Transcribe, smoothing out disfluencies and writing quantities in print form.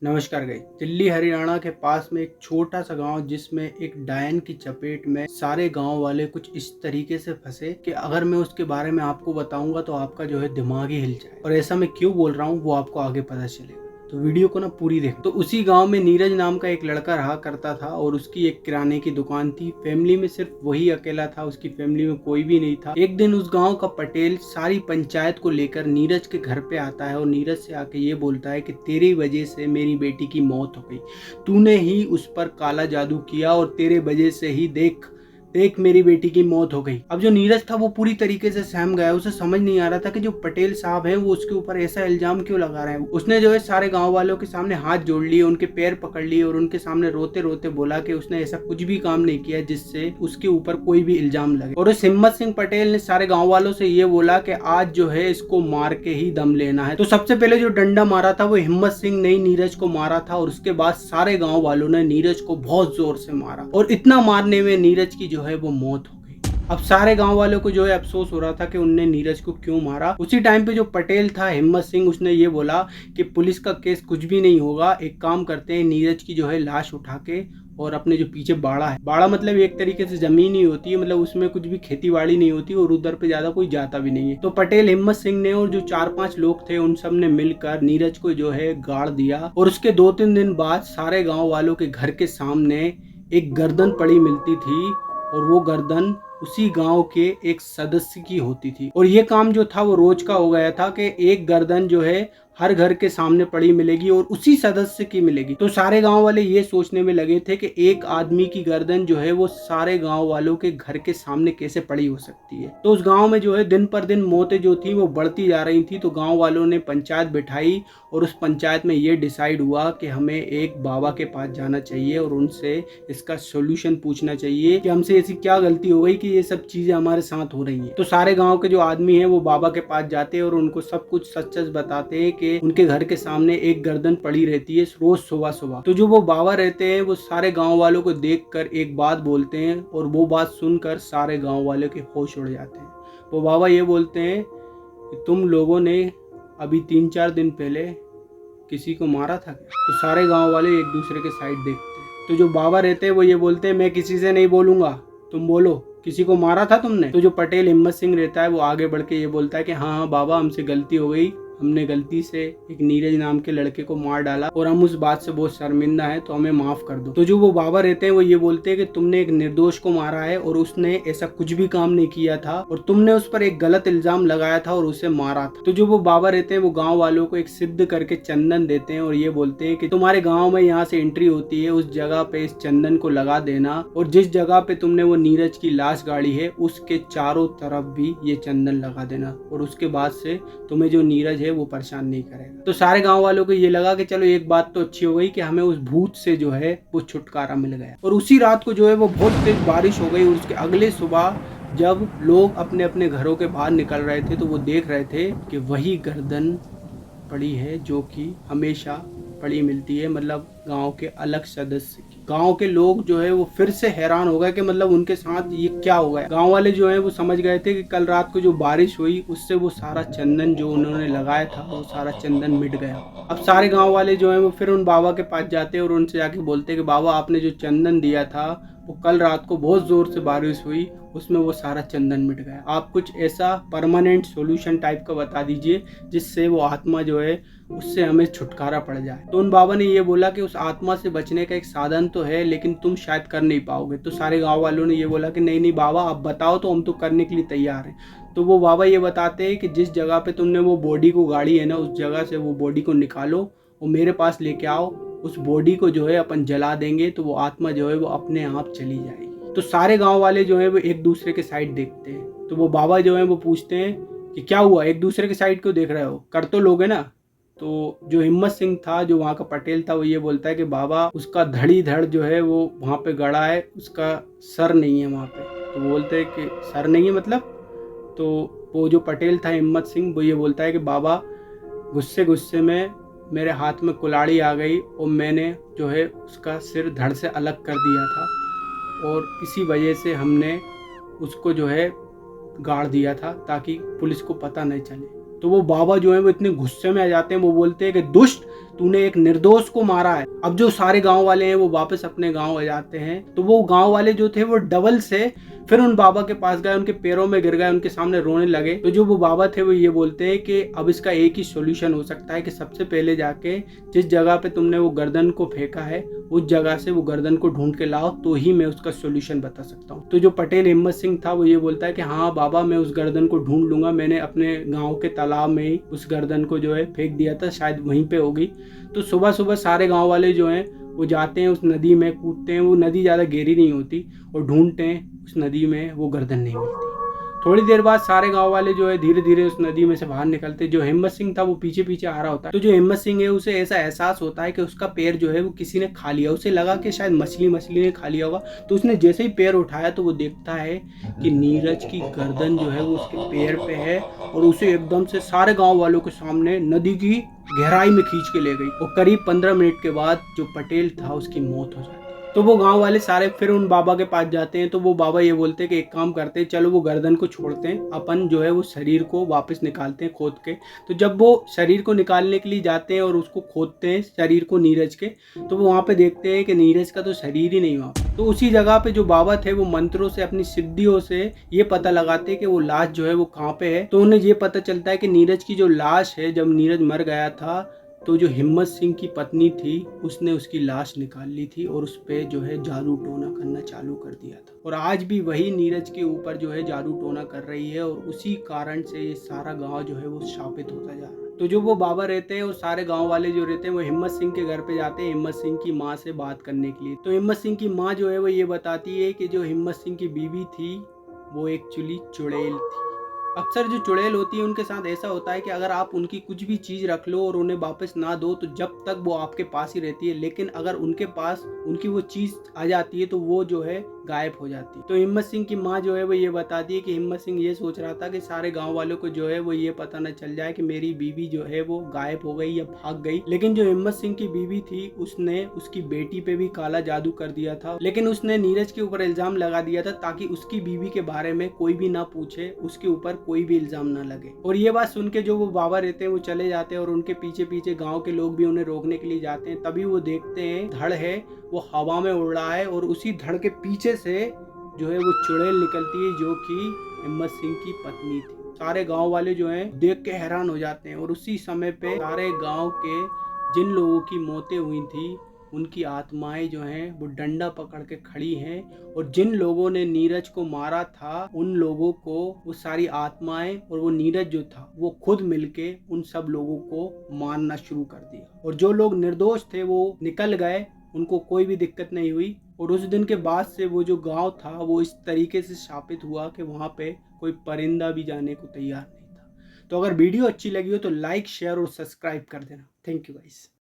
नमस्कार गाइस। दिल्ली हरियाणा के पास में एक छोटा सा गांव जिसमें एक डायन की चपेट में सारे गांव वाले कुछ इस तरीके से फंसे कि अगर मैं उसके बारे में आपको बताऊंगा तो आपका जो है दिमाग ही हिल जाए। और ऐसा मैं क्यों बोल रहा हूँ वो आपको आगे पता चलेगा, तो वीडियो को ना पूरी देख। तो उसी गांव में नीरज नाम का एक लड़का रहा करता था और उसकी एक किराने की दुकान थी। फैमिली में सिर्फ वही अकेला था, उसकी फैमिली में कोई भी नहीं था। एक दिन उस गांव का पटेल सारी पंचायत को लेकर नीरज के घर पे आता है और नीरज से आके ये बोलता है कि तेरी वजह से मेरी बेटी की मौत हो गई, तूने ही उस पर काला जादू किया और तेरे वजह से ही देख देख मेरी बेटी की मौत हो गई। अब जो नीरज था वो पूरी तरीके से सहम गया। उसे समझ नहीं आ रहा था कि जो पटेल साहब हैं वो उसके ऊपर ऐसा इल्जाम क्यों लगा रहे हैं। उसने जो है सारे गांव वालों के सामने हाथ जोड़ लिए, उनके पैर पकड़ लिए और उनके सामने रोते रोते बोला कि उसने ऐसा कुछ भी काम नहीं किया जिससे उसके ऊपर कोई भी इल्जाम लगे। और उस हिम्मत सिंह पटेल ने सारे गाँव वालों से ये बोला कि आज जो है इसको मार के ही दम लेना है। तो सबसे पहले जो डंडा मारा था वो हिम्मत सिंह ने नीरज को मारा था और उसके बाद सारे गाँव वालों ने नीरज को बहुत जोर से मारा और इतना मारने में नीरज की जो है वो मौत हो गई। अब सारे गांव वालों को जो है अफसोस हो रहा था कि उनने नीरज को क्यों मारा। उसी टाइम पे जो पटेल था हिम्मत सिंह, उसने ये बोला कि पुलिस का केस कुछ भी नहीं होगा, एक काम करते हैं नीरज की जो है लाश उठा के और अपने जो पीछे बाड़ा है, बाड़ा मतलब एक तरीके से जमीन ही होती है, मतलब उसमें कुछ भी खेती बाड़ी नहीं होती और उधर पे ज्यादा कोई जाता भी नहीं है। तो पटेल, हिम्मत सिंह ने और जो 4-5 लोग थे उन सब ने मिलकर नीरज को जो है गाड़ दिया। और उसके 2-3 दिन बाद सारे गाँव वालों के घर के सामने एक गर्दन पड़ी मिलती थी और वो गर्दन उसी गांव के एक सदस्य की होती थी। और ये काम जो था वो रोज का हो गया था कि एक गर्दन जो है हर घर के सामने पड़ी मिलेगी और उसी सदस्य की मिलेगी। तो सारे गांव वाले ये सोचने में लगे थे कि एक आदमी की गर्दन जो है वो सारे गांव वालों के घर के सामने कैसे पड़ी हो सकती है। तो उस गांव में जो है दिन पर दिन मौतें जो थी वो बढ़ती जा रही थी। तो गांव वालों ने पंचायत बिठाई और उस पंचायत में ये डिसाइड हुआ कि हमें एक बाबा के पास जाना चाहिए और उनसे इसका सोल्यूशन पूछना चाहिए कि हमसे ऐसी क्या गलती हो गई कि ये सब चीजें हमारे साथ हो रही हैं। तो सारे गांव के जो आदमी हैं वो बाबा के पास जाते हैं और उनको सब कुछ सच सच बताते हैं कि उनके घर के सामने एक गर्दन पड़ी रहती है रोज सुबह सुबह। तो जो वो बाबा रहते हैं वो सारे गांव वालों को देखकर एक बात बोलते हैं और वो बात सुनकर सारे गांव वालों के होश उड़ जाते हैं। वो बाबा ये बोलते हैं कि तुम लोगों ने अभी 3-4 दिन पहले किसी को मारा था क्या? तो सारे गांव वाले एक दूसरे के साइड देखते हैं। तो जो बाबा रहते हैं वो ये बोलते हैं मैं किसी से नहीं बोलूंगा, तुम बोलो किसी को मारा था तुमने? तो जो पटेल हिम्मत सिंह रहता है वो आगे बढ़ के ये बोलता है कि हाँ हाँ बाबा, हमसे गलती हो गई, हमने गलती से एक नीरज नाम के लड़के को मार डाला और हम उस बात से बहुत शर्मिंदा है, तो हमें माफ कर दो। तो जो वो बाबा रहते हैं वो ये बोलते हैं कि तुमने एक निर्दोष को मारा है और उसने ऐसा कुछ भी काम नहीं किया था और तुमने उस पर एक गलत इल्जाम लगाया था और उसे मारा था। तो जो वो बाबा रहते हैं वो गाँव वालों को एक सिद्ध करके चंदन देते हैं और ये बोलते हैं कि तुम्हारे गाँव में यहाँ से एंट्री होती है, उस जगह पे इस चंदन को लगा देना और जिस जगह पे तुमने वो नीरज की लाश गाड़ी है उसके चारों तरफ भी ये चंदन लगा देना और उसके बाद से तुम्हें जो नीरज है वो परेशान नहीं करेगा। तो सारे गांव वालों को ये लगा कि चलो एक बात तो अच्छी हो गई कि हमें उस भूत से जो है वो छुटकारा मिल गया। और उसी रात को जो है वो बहुत तेज बारिश हो गई और उसके अगले सुबह जब लोग अपने अपने घरों के बाहर निकल रहे थे तो वो देख रहे थे कि वही गर्दन पड़ी है जो कि हमेशा पड़ी मिलती है, मतलब गांव के अलग सदस्य की। गांव के लोग जो है वो फिर से हैरान हो गए कि मतलब उनके साथ ये क्या हो गया। गांव वाले जो है वो समझ गए थे कि कल रात को जो बारिश हुई उससे वो सारा चंदन जो उन्होंने लगाया था वो सारा चंदन मिट गया। अब सारे गांव वाले जो है वो फिर उन बाबा के पास जाते और उनसे जाके बोलते कि बाबा, आपने जो चंदन दिया था वो कल रात को बहुत जोर से बारिश हुई, उसमें वो सारा चंदन मिट गया। आप कुछ ऐसा परमानेंट सॉल्यूशन टाइप का बता दीजिए जिससे वो आत्मा जो है उससे हमें छुटकारा पड़ जाए। तो उन बाबा ने ये बोला कि उस आत्मा से बचने का एक साधन तो है लेकिन तुम शायद कर नहीं पाओगे। तो सारे गांव वालों ने ये बोला कि नहीं नहीं बाबा, आप बताओ तो हम तो करने के लिए तैयार हैं। तो वो बाबा ये बताते हैं कि जिस जगह पे तुमने वो बॉडी को गाड़ी है ना, उस जगह से वो बॉडी को निकालो और मेरे पास लेके आओ, उस बॉडी को जो है अपन जला देंगे तो वो आत्मा जो है वो अपने आप चली जाएगी। तो सारे गांव वाले जो है वो एक दूसरे के साइड देखते हैं। तो वो बाबा जो है वो पूछते हैं कि क्या हुआ, एक दूसरे के साइड क्यों देख रहे हो, कर तो लोगे ना? तो जो हिम्मत सिंह था, जो वहाँ का पटेल था, वो ये बोलता है कि बाबा, उसका धड़ी धड़ जो है वो वहाँ पे गड़ा है, उसका सर नहीं है वहाँ पे। तो बोलते हैं कि सर नहीं है मतलब? तो वो जो पटेल था हिम्मत सिंह वो ये बोलता है कि बाबा, गुस्से गुस्से में मेरे हाथ में कुल्हाड़ी आ गई और मैंने जो है उसका सिर धड़ से अलग कर दिया था और इसी वजह से हमने उसको जो है गाड़ दिया था ताकि पुलिस को पता नहीं चले। तो वो बाबा जो है वो इतने गुस्से में आ जाते हैं, वो बोलते हैं कि दुष्ट, तूने एक निर्दोष को मारा है। अब जो सारे गांव वाले हैं वो वापस अपने गांव आ जाते हैं। तो वो गांव वाले जो थे वो डबल से फिर उन बाबा के पास गए, उनके पैरों में गिर गए, उनके सामने रोने लगे। तो जो वो बाबा थे वो ये बोलते हैं कि अब इसका एक ही सॉल्यूशन हो सकता है कि सबसे पहले जाके जिस जगह पे तुमने वो गर्दन को फेंका है उस जगह से वो गर्दन को ढूंढ के लाओ, तो ही मैं उसका सॉल्यूशन बता सकता हूँ। तो जो पटेल हिम्मत सिंह था वो ये बोलता है कि हाँ बाबा, मैं उस गर्दन को ढूंढ लूंगा, मैंने अपने गाँव के तालाब में ही उस गर्दन को जो है फेंक दिया था, शायद वहीं पे होगी। तो सुबह सुबह सारे गाँव वाले जो हैं वो जाते हैं उस नदी में, कूदते हैं। वो नदी ज़्यादा गहरी नहीं होती और ढूंढते हैं उस नदी में, वो गर्दन नहीं मिलती। थोड़ी देर बाद सारे गांव वाले जो है धीरे धीरे उस नदी में से बाहर निकलते। जो हिम्मत सिंह था वो पीछे पीछे आ रहा होता है। तो जो हिम्मत सिंह है उसे ऐसा एहसास होता है कि उसका पैर जो है वो किसी ने खा लिया। उसे लगा कि शायद मछली ने खा लिया होगा। तो उसने जैसे ही पैर उठाया तो वो देखता है कि नीरज की गर्दन जो है वो उसके पैर पे है और उसे एकदम से सारे गाँव वालों के सामने नदी की गहराई में खींच के ले गई। और करीब 15 मिनट के बाद जो पटेल था उसकी मौत हो जाती। तो वो गांव वाले सारे फिर उन बाबा के पास जाते हैं। तो वो बाबा ये बोलते हैं कि एक काम करते हैं, चलो वो गर्दन को छोड़ते हैं, अपन जो है वो शरीर को वापस निकालते हैं खोद के। तो जब वो शरीर को निकालने के लिए जाते हैं और उसको खोदते हैं शरीर को नीरज के, तो वो वहाँ पे देखते हैं कि नीरज का तो शरीर ही नहीं वहाँ। तो उसी जगह पे जो बाबा थे वो मंत्रों से, अपनी सिद्धियों से ये पता लगाते हैं कि वो लाश जो है वो कहाँ पे है। तो उन्हें ये पता चलता है कि नीरज की जो लाश है, जब नीरज मर गया था तो जो हिम्मत सिंह की पत्नी थी उसने उसकी लाश निकाल ली थी और उस पे जो है जादू टोना करना चालू कर दिया था। और आज भी वही नीरज के ऊपर जो है जादू टोना कर रही है और उसी कारण से ये सारा गांव जो है वो शापित होता जा रहा है। तो जो वो बाबा रहते हैं और सारे गांव वाले जो रहते हैं वो हिम्मत सिंह के घर पे जाते हैं हिम्मत सिंह की माँ से बात करने के लिए। तो हिम्मत सिंह की माँ जो है वो ये बताती है कि जो हिम्मत सिंह की बीवी थी वो एक्चुअली चुड़ैल थी। अक्सर जो चुड़ैल होती है उनके साथ ऐसा होता है कि अगर आप उनकी कुछ भी चीज़ रख लो और उन्हें वापस ना दो तो जब तक वो आपके पास ही रहती है, लेकिन अगर उनके पास उनकी वो चीज़ आ जाती है तो वो जो है गायब हो जाती है। तो हिम्मत सिंह की माँ जो है वो ये बताती है कि हिम्मत सिंह ये सोच रहा था कि सारे गांव वालों को जो है वो ये पता न चल जाए कि मेरी बीवी जो है वो गायब हो गई या भाग गई। लेकिन जो हिम्मत सिंह की बीवी थी उसने उसकी बेटी पे भी काला जादू कर दिया था, लेकिन उसने नीरज के ऊपर इल्जाम लगा दिया था ताकि उसकी बीवी के बारे में कोई भी ना पूछे, उसके ऊपर कोई भी इल्जाम ना लगे। और ये बात सुन के जो वो बाबा रहते हैं वो चले जाते हैं और उनके पीछे पीछे गांव के लोग भी उन्हें रोकने के लिए जाते हैं। तभी वो देखते हैं धड़ है वो हवा में उड़ रहा है और उसी धड़ के पीछे से जो है वो चुड़ैल निकलती है जो कि हिम्मत सिंह की पत्नी थी। सारे गांव वाले जो हैं देख के हैरान हो जाते हैं और उसी समय पे सारे गांव के जिन लोगों की मौतें हुई थी उनकी आत्माएं जो हैं वो डंडा पकड़ के खड़ी हैं और जिन लोगों ने नीरज को मारा था उन लोगों को वो सारी आत्माएं और वो नीरज जो था वो खुद मिलके उन सब लोगों को मारना शुरू कर दिया। और जो लोग निर्दोष थे वो निकल गए, उनको कोई भी दिक्कत नहीं हुई। और उस दिन के बाद से वो जो गांव था वो इस तरीके से शापित हुआ कि वहाँ पे कोई परिंदा भी जाने को तैयार नहीं था। तो अगर वीडियो अच्छी लगी हो तो लाइक, शेयर और सब्सक्राइब कर देना। Thank you guys.